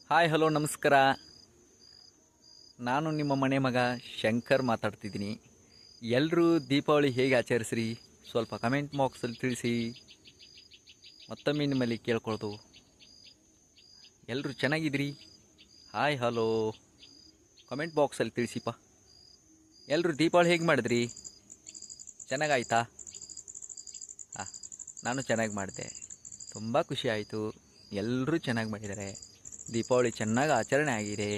Hi hello ನಮಸ್ಕಾರ. ನಾನು ನಿಮ್ಮ ಮನೆ ಮಗ ಶಂಕರ್ ಮಾತಾಡ್ತಿದ್ದೀನಿ. ಎಲ್ಲರೂ ದೀಪಾವಳಿ ಹೇಗೆ ಆಚರಿಸ್ರಿ ಸ್ವಲ್ಪ ಕಮೆಂಟ್ ಬಾಕ್ಸಲ್ಲಿ ತಿಳಿಸಿ. ಮತ್ತೊಮ್ಮೆ ನಿಮ್ಮಲ್ಲಿ ಕೇಳ್ಕೊಳ್ಳೋದು, ಎಲ್ಲರೂ ಚೆನ್ನಾಗಿದ್ರಿ? ಹಾಯ್ ಹಲೋ ಕಮೆಂಟ್ ಬಾಕ್ಸಲ್ಲಿ ತಿಳಿಸಿಪ್ಪ. ಎಲ್ಲರೂ ದೀಪಾವಳಿ ಹೇಗೆ ಮಾಡಿದ್ರಿ? ಚೆನ್ನಾಗಾಯ್ತಾ? ಹಾಂ, ನಾನು ಚೆನ್ನಾಗಿ ಮಾಡಿದೆ. ತುಂಬ ಖುಷಿ ಆಯಿತು. ಎಲ್ಲರೂ ಚೆನ್ನಾಗಿ ಮಾಡಿದ್ದಾರೆ. ದೀಪಾವಳಿ ಚೆನ್ನಾಗಿ ಆಚರಣೆ ಆಗಿದೆ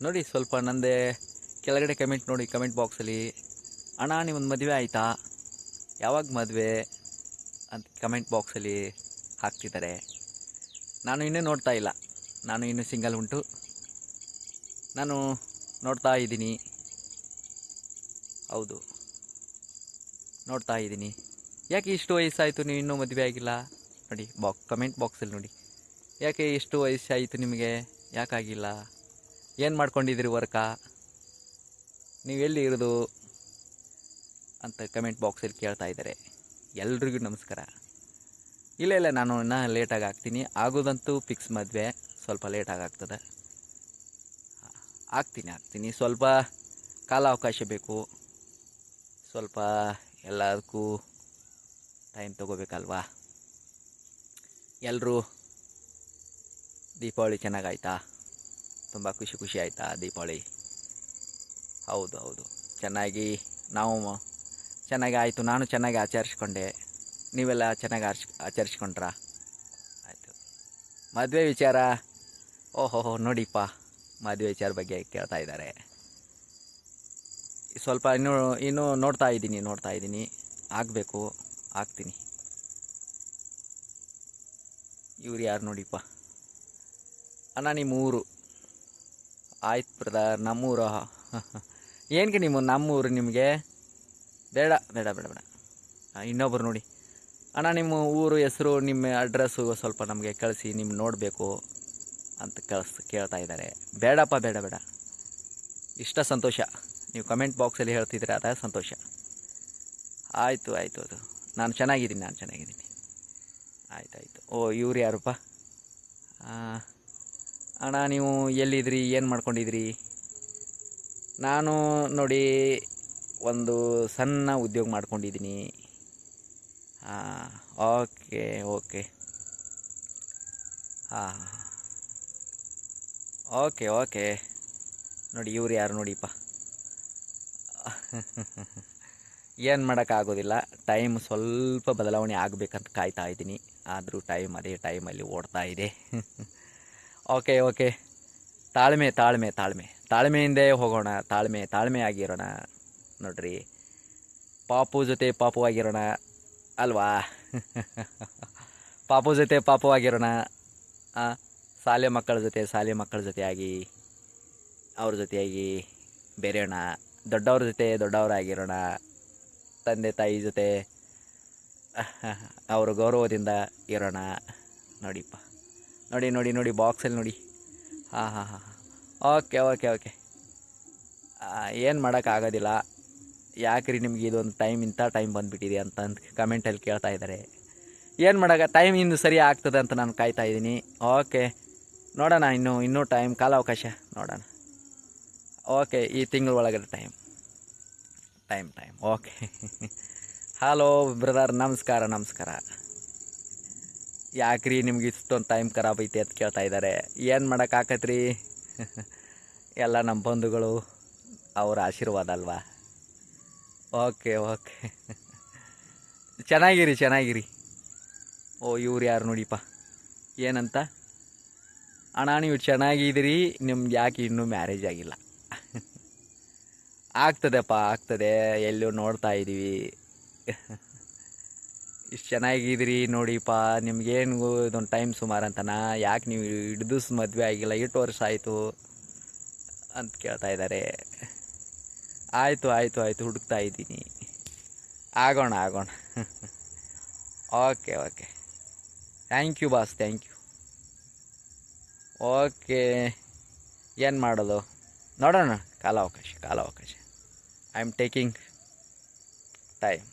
ನೋಡಿ. ಸ್ವಲ್ಪ ನಂದೇ ಕೆಳಗಡೆ ಕಮೆಂಟ್ ನೋಡಿ, ಕಮೆಂಟ್ ಬಾಕ್ಸಲ್ಲಿ ಅಣ್ಣ ನಿಮ್ಮದು ಮದುವೆ ಆಯಿತಾ, ಯಾವಾಗ ಮದುವೆ ಅಂತ ಕಮೆಂಟ್ ಬಾಕ್ಸಲ್ಲಿ ಹಾಕ್ತಿದ್ದಾರೆ. ನಾನು ಇನ್ನೂ ನೋಡ್ತಾ ಇಲ್ಲ, ನಾನು ಇನ್ನೂ ಸಿಂಗಲ್ ಉಂಟು. ನಾನು ನೋಡ್ತಾ ಇದ್ದೀನಿ. ಹೌದು, ನೋಡ್ತಾ ಇದ್ದೀನಿ. ಯಾಕೆ ಇಷ್ಟು ವಯಸ್ಸಾಯಿತು ನೀವು ಇನ್ನೂ ಮದುವೆ ಆಗಿಲ್ಲ? ನೋಡಿ ಕಮೆಂಟ್ ಬಾಕ್ಸಲ್ಲಿ ನೋಡಿ, ಯಾಕೆ ಎಷ್ಟು ವಯಸ್ಸಾಯಿತು ನಿಮಗೆ, ಯಾಕಾಗಿಲ್ಲ? ಏನು ಮಾಡ್ಕೊಂಡಿದ್ದೀರಿ ವರ್ಕಾ, ನೀವು ಎಲ್ಲಿ ಇರೋದು ಅಂತ ಕಮೆಂಟ್ ಬಾಕ್ಸಲ್ಲಿ ಕೇಳ್ತಾ ಇದ್ದಾರೆ. ಎಲ್ರಿಗೂ ನಮಸ್ಕಾರ. ಇಲ್ಲ ನಾನು ಇನ್ನೂ ಲೇಟಾಗಿ ಆಗ್ತೀನಿ. ಆಗೋದಂತೂ ಫಿಕ್ಸ್ ಮದುವೆ, ಸ್ವಲ್ಪ ಲೇಟಾಗಿ ಆಗ್ತದೆ. ಆಗ್ತೀನಿ ಸ್ವಲ್ಪ ಕಾಲಾವಕಾಶ ಬೇಕು. ಸ್ವಲ್ಪ ಎಲ್ಲದಕ್ಕೂ ಟೈಮ್ ತೊಗೋಬೇಕಲ್ವಾ. ಎಲ್ಲರೂ ದೀಪಾವಳಿ ಚೆನ್ನಾಗಾಯ್ತಾ? ತುಂಬ ಖುಷಿ ಆಯಿತಾ ದೀಪಾವಳಿ? ಹೌದು, ಚೆನ್ನಾಗಿ ನಾವು ಚೆನ್ನಾಗಿ ಆಯಿತು. ನಾನು ಚೆನ್ನಾಗಿ ಆಚರಿಸ್ಕೊಂಡೆ. ನೀವೆಲ್ಲ ಚೆನ್ನಾಗಿ ಆಚರಿಸ್ಕೊಂಡ್ರಾ? ಆಯಿತು. ಮದುವೆ ವಿಚಾರ, ಓಹೋ ನೋಡಿಪ್ಪ, ಮದುವೆ ವಿಚಾರ ಬಗ್ಗೆ ಕೇಳ್ತಾ ಇದ್ದಾರೆ. ಸ್ವಲ್ಪ ಇನ್ನೂ ನೋಡ್ತಾ ಇದ್ದೀನಿ. ಆಗಬೇಕು, ಆಗ್ತೀನಿ. ಇವ್ರು ಯಾರು ನೋಡಿಪ್ಪ. ಅಣ್ಣ ನಿಮ್ಮ ಊರು? ಆಯ್ತು ಬ್ರದರ್, ನಮ್ಮೂರು. ಏನಕ್ಕೆ ನಮ್ಮೂರು ನಿಮಗೆ ಬೇಡ. ಇನ್ನೊಬ್ಬರು ನೋಡಿ. ಅಣ್ಣ ನಿಮ್ಮ ಊರು ಹೆಸರು, ನಿಮ್ಮ ಅಡ್ರೆಸ್ಸು ಸ್ವಲ್ಪ ನಮಗೆ ಕಳಿಸಿ, ನಿಮ್ಮ ನೋಡಬೇಕು ಅಂತ ಕೇಳ್ತಾ ಇದ್ದಾರೆ. ಬೇಡಪ್ಪ, ಬೇಡ. ಇಷ್ಟ ಸಂತೋಷ, ನೀವು ಕಮೆಂಟ್ ಬಾಕ್ಸಲ್ಲಿ ಹೇಳ್ತಿದ್ರೆ ಅದ ಸಂತೋಷ. ಆಯಿತು ಅದು. ನಾನು ಚೆನ್ನಾಗಿದ್ದೀನಿ. ಆಯ್ತು. ಓ ಇವ್ರು ಯಾರಪ್ಪ? ಅಣ್ಣ ನೀವು ಎಲ್ಲಿದ್ರಿ, ಏನು ಮಾಡ್ಕೊಂಡಿದ್ರಿ? ನಾನು ನೋಡಿ ಒಂದು ಸಣ್ಣ ಉದ್ಯೋಗ ಮಾಡ್ಕೊಂಡಿದ್ದೀನಿ. ಓಕೆ. ಓಕೆ ನೋಡಿ, ಇವ್ರು ಯಾರು ನೋಡಿಪ್ಪ. ಏನು ಮಾಡೋಕ್ಕಾಗೋದಿಲ್ಲ, ಟೈಮ್ ಸ್ವಲ್ಪ ಬದಲಾವಣೆ ಆಗಬೇಕಂತ ಕಾಯ್ತಾ ಇದ್ದೀನಿ. ಆದರೂ ಟೈಮ್ ಅದೇ ಟೈಮಲ್ಲಿ ಓಡ್ತಾ ಇದೆ. ಓಕೆ. ತಾಳ್ಮೆಯಿಂದೇ ಹೋಗೋಣ. ತಾಳ್ಮೆ ಆಗಿರೋಣ ನೋಡ್ರಿ. ಪಾಪು ಜೊತೆ ಪಾಪುವಾಗಿರೋಣ ಅಲ್ವಾ? ಪಾಪು ಜೊತೆ ಪಾಪುವಾಗಿರೋಣ. ಶಾಲೆ ಮಕ್ಕಳ ಜೊತೆಯಾಗಿ ಅವ್ರ ಜೊತೆಯಾಗಿ ಬೆರೆಯೋಣ. ದೊಡ್ಡವ್ರ ಜೊತೆ ದೊಡ್ಡವರಾಗಿರೋಣ. ತಂದೆ ತಾಯಿ ಜೊತೆ ಅವ್ರ ಗೌರವದಿಂದ ಇರೋಣ. ನೋಡಿಪ್ಪ, ನೋಡಿ ಬಾಕ್ಸಲ್ಲಿ ನೋಡಿ. ಹಾಂ. ಓಕೆ. ಏನು ಮಾಡೋಕ್ಕಾಗೋದಿಲ್ಲ. ಯಾಕ್ರಿ ನಿಮ್ಗೆ ಇದೊಂದು ಇಂಥ ಟೈಮ್ ಬಂದುಬಿಟ್ಟಿದೆ ಅಂತ ಕಮೆಂಟಲ್ಲಿ ಕೇಳ್ತಾ ಇದ್ದಾರೆ. ಏನು ಮಾಡೋಕ್ಕೆ, ಟೈಮ್ ಇನ್ನು ಸರಿ ಆಗ್ತದೆ ಅಂತ ನಾನು ಕಾಯ್ತಾ ಇದ್ದೀನಿ. ಓಕೆ, ನೋಡೋಣ. ಇನ್ನೂ ಕಾಲಾವಕಾಶ ನೋಡೋಣ. ಓಕೆ, ಈ ತಿಂಗಳ ಒಳಗಡೆ ಟೈಮ್. ಓಕೆ. ಹಲೋ ಬ್ರದರ್, ನಮಸ್ಕಾರ. ಯಾಕ್ರಿ ನಿಮ್ಗೆ ಇಷ್ಟೊಂದು ಟೈಮ್ ಖರಾಬ್ ಐತೆ ಅಂತ ಕೇಳ್ತಾ ಇದ್ದಾರೆ. ಏನು ಮಾಡೋಕ್ಕಾಗತ್ರಿ, ಎಲ್ಲ ನಮ್ಮ ಬಂಧುಗಳು, ಅವರ ಆಶೀರ್ವಾದ ಅಲ್ವಾ. ಓಕೆ. ಚೆನ್ನಾಗಿರಿ. ಓ ಇವ್ರು ಯಾರು ನೋಡಿಪ್ಪ, ಏನಂತ? ಅಣ್ಣ ನೀವು ಚೆನ್ನಾಗಿದ್ದೀರಿ, ನಿಮ್ಗೆ ಯಾಕೆ ಇನ್ನೂ ಮ್ಯಾರೇಜ್ ಆಗಿಲ್ಲ? ಆಗ್ತದೆ. ಎಲ್ಲೋ ನೋಡ್ತಾ ಇದ್ದೀವಿ. ಇಷ್ಟು ಚೆನ್ನಾಗಿದ್ದೀರಿ ನೋಡಿಪ್ಪ, ನಿಮ್ಗೇನು ಇದೊಂದು ಟೈಮ್ ಸುಮಾರು ಅಂತನಾ? ಯಾಕೆ ನೀವು ಹಿಡಿದು ಮದುವೆ ಆಗಿಲ್ಲ, 8 ವರ್ಷ ಆಯಿತು ಅಂತ ಕೇಳ್ತಾ ಇದ್ದಾರೆ. ಆಯಿತು ಹುಡುಕ್ತಾ ಇದ್ದೀನಿ. ಆಗೋಣ. Okay. Thank you boss, thank you. Okay, ಏನು ಮಾಡೋದು ನೋಡೋಣ. ಕಾಲಾವಕಾಶ. I am taking time.